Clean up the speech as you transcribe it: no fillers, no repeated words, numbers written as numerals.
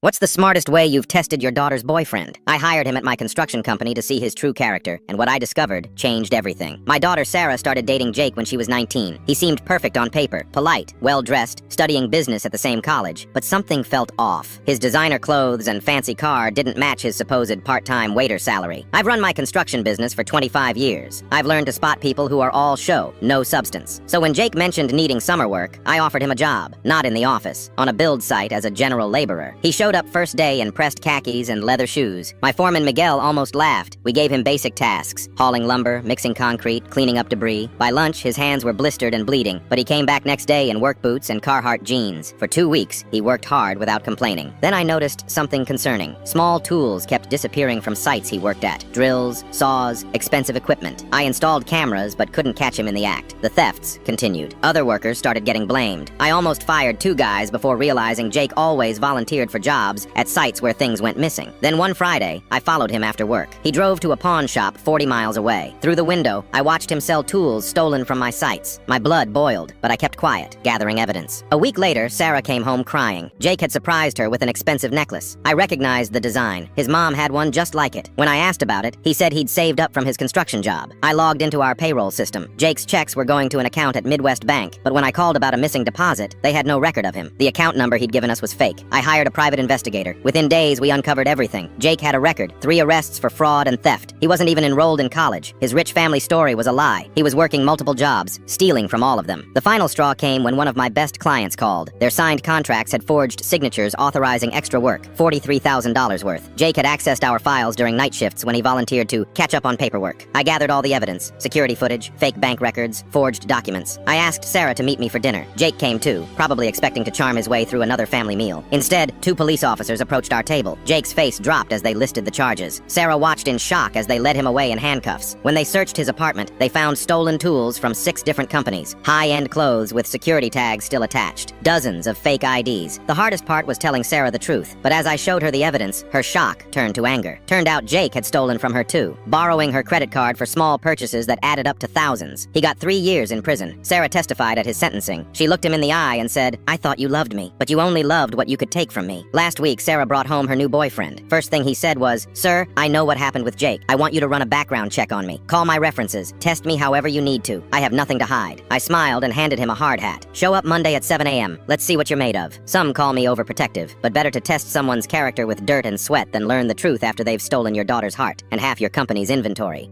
What's the smartest way you've tested your daughter's boyfriend? I hired him at my construction company to see his true character, and what I discovered changed everything. My daughter Sarah started dating Jake when she was 19. He seemed perfect on paper, polite, well-dressed, studying business at the same college, but something felt off. His designer clothes and fancy car didn't match his supposed part-time waiter salary. I've run my construction business for 25 years. I've learned to spot people who are all show, no substance. So when Jake mentioned needing summer work, I offered him a job, not in the office, on a build site as a general laborer. He showed up first day in pressed khakis and leather shoes. My foreman Miguel almost laughed. We gave him basic tasks: hauling lumber, mixing concrete, cleaning up debris. By lunch, his hands were blistered and bleeding, but he came back next day in work boots and Carhartt jeans. For 2 weeks, he worked hard without complaining. Then I noticed something concerning. Small tools kept disappearing from sites he worked at. Drills, saws, expensive equipment. I installed cameras but couldn't catch him in the act. The thefts continued. Other workers started getting blamed. I almost fired 2 guys before realizing Jake always volunteered for jobs at sites where things went missing. Then one Friday, I followed him after work. He drove to a pawn shop 40 miles away. Through the window, I watched him sell tools stolen from my sites. My blood boiled, but I kept quiet, gathering evidence. A week later, Sarah came home crying. Jake had surprised her with an expensive necklace. I recognized the design. His mom had one just like it. When I asked about it, he said he'd saved up from his construction job. I logged into our payroll system. Jake's checks were going to an account at Midwest Bank, but when I called about a missing deposit, they had no record of him. The account number he'd given us was fake. I hired a private investigator. Within days, we uncovered everything. Jake had a record, 3 arrests for fraud and theft. He wasn't even enrolled in college. His rich family story was a lie. He was working multiple jobs, stealing from all of them. The final straw came when one of my best clients called. Their signed contracts had forged signatures authorizing extra work, $43,000 worth. Jake had accessed our files during night shifts when he volunteered to catch up on paperwork. I gathered all the evidence: security footage, fake bank records, forged documents. I asked Sarah to meet me for dinner. Jake came too, probably expecting to charm his way through another family meal. Instead, 2 police officers approached our table. Jake's face dropped as they listed the charges. Sarah watched in shock as they led him away in handcuffs. When they searched his apartment, they found stolen tools from 6 different companies, high-end clothes with security tags still attached, dozens of fake IDs. The hardest part was telling Sarah the truth, but as I showed her the evidence, her shock turned to anger. Turned out Jake had stolen from her too, borrowing her credit card for small purchases that added up to thousands. He got 3 years in prison. Sarah testified at his sentencing. She looked him in the eye and said, "I thought you loved me, but you only loved what you could take from me." Last week, Sarah brought home her new boyfriend. First thing he said was, "Sir, I know what happened with Jake. I want you to run a background check on me. Call my references. Test me however you need to. I have nothing to hide." I smiled and handed him a hard hat. "Show up Monday at 7 a.m. Let's see what you're made of." Some call me overprotective, but better to test someone's character with dirt and sweat than learn the truth after they've stolen your daughter's heart and half your company's inventory.